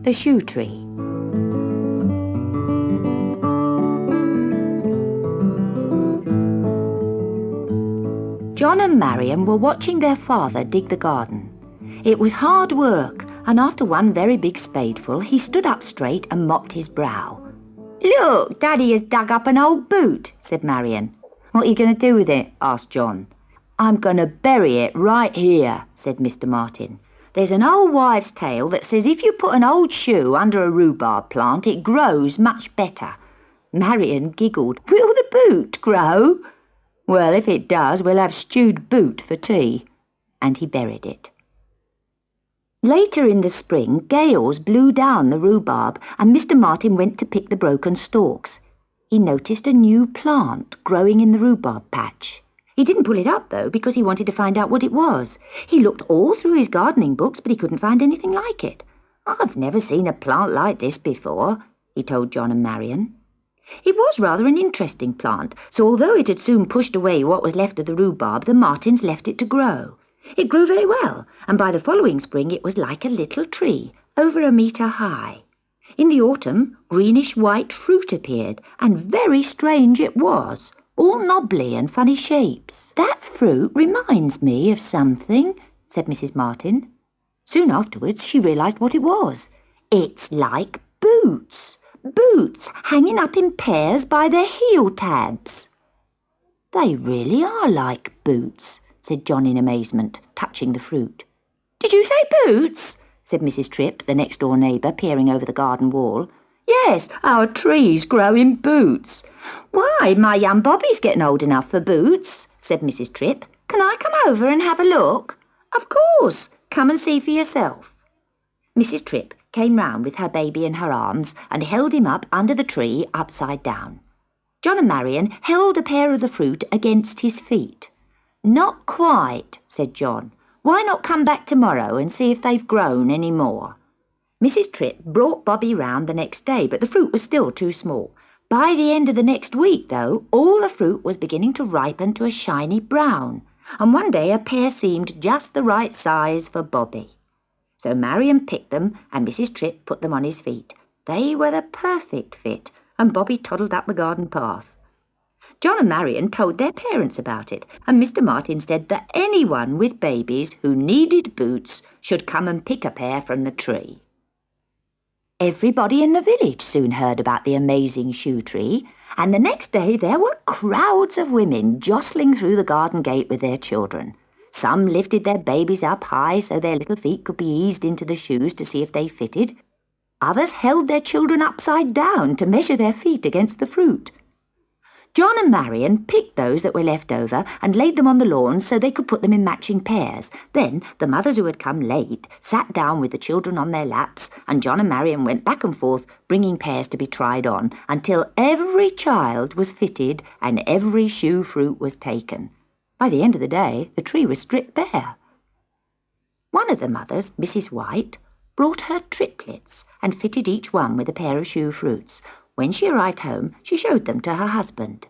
The Shoe Tree. John and Marion were watching their father dig the garden. It was hard work, and after one very big spadeful, he stood up straight and mopped his brow. "Look, Daddy has dug up an old boot," said Marion. "What are you going to do with it?" asked John. "I'm going to bury it right here," said Mr. Martin. "There's an old wives' tale that says if you put an old shoe under a rhubarb plant, it grows much better." Marion giggled. "Will the boot grow?" "Well, if it does, we'll have stewed boot for tea." And he buried it. Later in the spring, gales blew down the rhubarb, and Mr. Martin went to pick the broken stalks. He noticed a new plant growing in the rhubarb patch. He didn't pull it up, though, because he wanted to find out what it was. He looked all through his gardening books, but he couldn't find anything like it. "I've never seen a plant like this before," he told John and Marion. It was rather an interesting plant, so although it had soon pushed away what was left of the rhubarb, the Martins left it to grow. It grew very well, and by the following spring it was like a little tree, over a metre high. In the autumn, greenish-white fruit appeared, and very strange it was, all knobbly and funny shapes. "That fruit reminds me of something," said Mrs. Martin. Soon afterwards she realised what it was. "It's like boots. Boots hanging up in pairs by their heel tabs." "They really are like boots," said John in amazement, touching the fruit. "Did you say boots?" said Mrs. Tripp, the next-door neighbour, peering over the garden wall. "Yes, our trees grow in boots." "Why, my young Bobby's getting old enough for boots," said Mrs. Tripp. "Can I come over and have a look?" "Of course. Come and see for yourself." Mrs. Tripp came round with her baby in her arms and held him up under the tree upside down. John and Marion held a pair of the fruit against his feet. "Not quite," said John. "Why not come back tomorrow and see if they've grown any more?" Mrs. Tripp brought Bobby round the next day, but the fruit was still too small. By the end of the next week, though, all the fruit was beginning to ripen to a shiny brown, and one day a pair seemed just the right size for Bobby. So Marion picked them, and Mrs. Tripp put them on his feet. They were the perfect fit, and Bobby toddled up the garden path. John and Marion told their parents about it, and Mr. Martin said that anyone with babies who needed boots should come and pick a pair from the tree. Everybody in the village soon heard about the amazing shoe tree, and the next day there were crowds of women jostling through the garden gate with their children. Some lifted their babies up high so their little feet could be eased into the shoes to see if they fitted. Others held their children upside down to measure their feet against the fruit. John and Marion picked those that were left over and laid them on the lawn so they could put them in matching pairs. Then the mothers who had come late sat down with the children on their laps, and John and Marion went back and forth bringing pairs to be tried on until every child was fitted and every shoe fruit was taken. By the end of the day, the tree was stripped bare. One of the mothers, Mrs. White, brought her triplets and fitted each one with a pair of shoe fruits. When she arrived home, she showed them to her husband.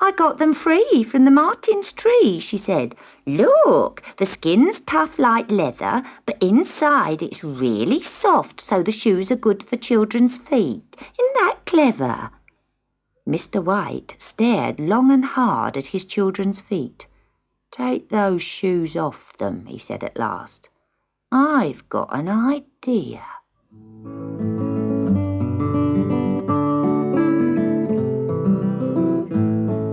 "I got them free from the Martin's tree," she said. "Look, the skin's tough like leather, but inside it's really soft, so the shoes are good for children's feet. Isn't that clever?" Mr. White stared long and hard at his children's feet. "Take those shoes off them," he said at last. "I've got an idea."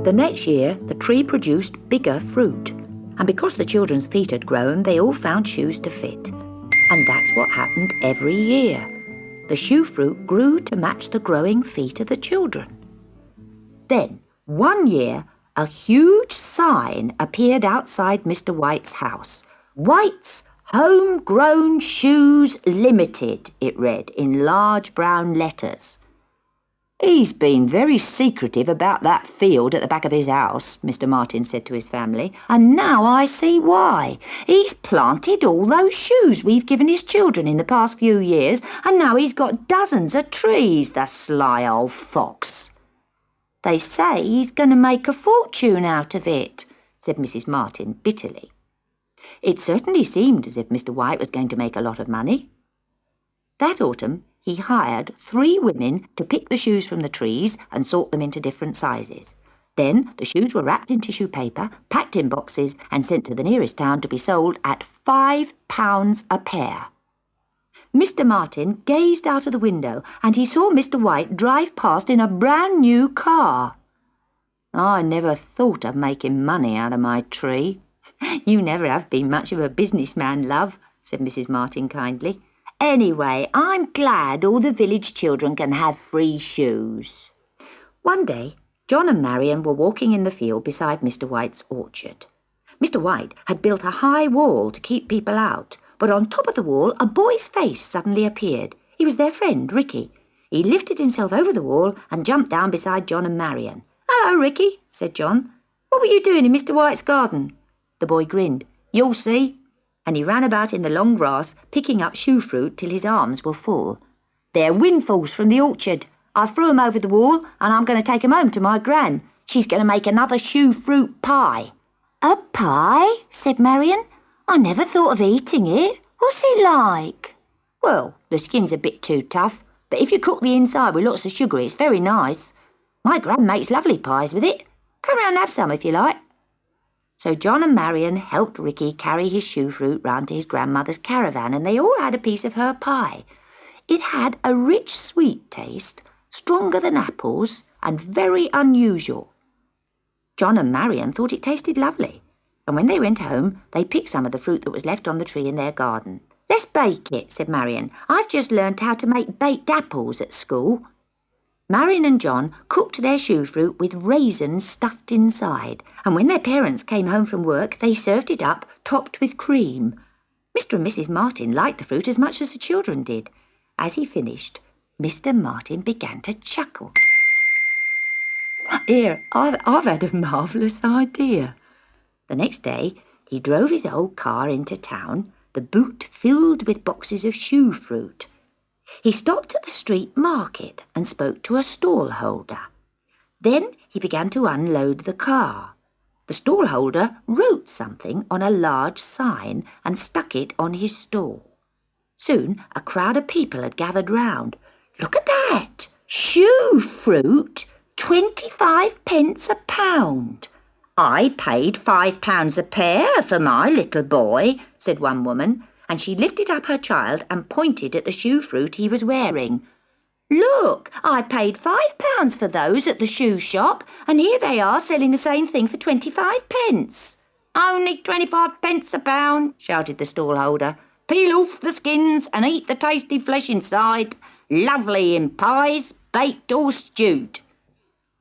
The next year, the tree produced bigger fruit, and because the children's feet had grown, they all found shoes to fit. And that's what happened every year. The shoe fruit grew to match the growing feet of the children. Then, one year, a huge sign appeared outside Mr. White's house. "White's Homegrown Shoes Limited," it read in large brown letters. "He's been very secretive about that field at the back of his house," Mr. Martin said to his family, "and now I see why. He's planted all those shoes we've given his children in the past few years, and now he's got dozens of trees, the sly old fox." "They say he's going to make a fortune out of it," said Mrs. Martin bitterly. It certainly seemed as if Mr. White was going to make a lot of money. That autumn, he hired 3 women to pick the shoes from the trees and sort them into different sizes. Then the shoes were wrapped in tissue paper, packed in boxes, and sent to the nearest town to be sold at £5 a pair. Mr. Martin gazed out of the window and he saw Mr. White drive past in a brand new car. "I never thought of making money out of my tree." "You never have been much of a businessman, love," said Mrs. Martin kindly. "Anyway, I'm glad all the village children can have free shoes." One day, John and Marion were walking in the field beside Mr. White's orchard. Mr. White had built a high wall to keep people out, but on top of the wall a boy's face suddenly appeared. He was their friend, Ricky. He lifted himself over the wall and jumped down beside John and Marion. "Hello, Ricky," said John. "What were you doing in Mr. White's garden?" The boy grinned. "You'll see." And he ran about in the long grass, picking up shoe fruit till his arms were full. "They're windfalls from the orchard. I threw 'em over the wall, and I'm going to take 'em home to my gran. She's going to make another shoe fruit pie." "A pie?" said Marion. "I never thought of eating it. What's it like?" "Well, the skin's a bit too tough, but if you cook the inside with lots of sugar, it's very nice. My gran makes lovely pies with it. Come round and have some if you like." So John and Marion helped Ricky carry his shoe fruit round to his grandmother's caravan, and they all had a piece of her pie. It had a rich, sweet taste, stronger than apples, and very unusual. John and Marion thought it tasted lovely, and when they went home, they picked some of the fruit that was left on the tree in their garden. "Let's bake it," said Marion. "I've just learned how to make baked apples at school." Marion and John cooked their shoe fruit with raisins stuffed inside, and when their parents came home from work, they served it up, topped with cream. Mr. and Mrs. Martin liked the fruit as much as the children did. As he finished, Mr. Martin began to chuckle. "Here, I've had a marvellous idea." The next day, he drove his old car into town, the boot filled with boxes of shoe fruit. He stopped at the street market and spoke to a stall-holder. Then he began to unload the car. The stall-holder wrote something on a large sign and stuck it on his stall. Soon a crowd of people had gathered round. "Look at that! Shoe fruit! 25p a pound." "I paid £5 a pair for my little boy," said one woman, and she lifted up her child and pointed at the shoe fruit he was wearing. "Look, I paid £5 for those at the shoe shop, and here they are selling the same thing for 25p. "Only 25p a pound," shouted the stall-holder. "Peel off the skins and eat the tasty flesh inside. Lovely in pies, baked or stewed."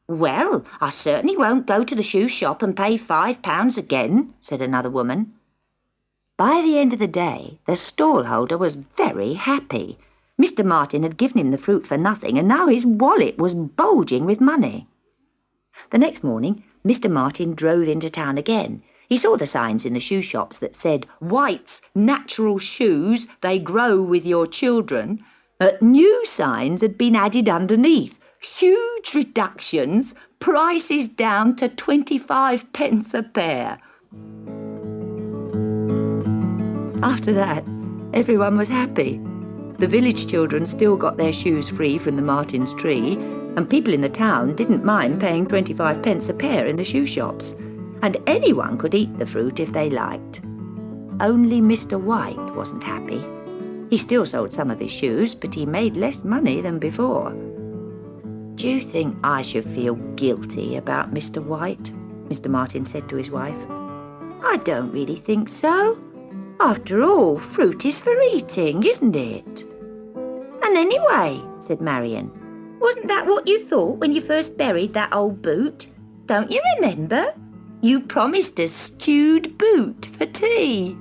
"Well, I certainly won't go to the shoe shop and pay £5 again," said another woman. By the end of the day, the stall-holder was very happy. Mr. Martin had given him the fruit for nothing, and now his wallet was bulging with money. The next morning, Mr. Martin drove into town again. He saw the signs in the shoe shops that said, "White's natural shoes, they grow with your children." But new signs had been added underneath. Huge reductions, prices down to 25p a pair. After that, everyone was happy. The village children still got their shoes free from the Martin's tree, and people in the town didn't mind paying 25p a pair in the shoe shops, and anyone could eat the fruit if they liked. Only Mr. White wasn't happy. He still sold some of his shoes, but he made less money than before. "Do you think I should feel guilty about Mr. White?" Mr. Martin said to his wife. "I don't really think so. After all, fruit is for eating, isn't it?" "And anyway," said Marion, "wasn't that what you thought when you first buried that old boot? Don't you remember? You promised a stewed boot for tea."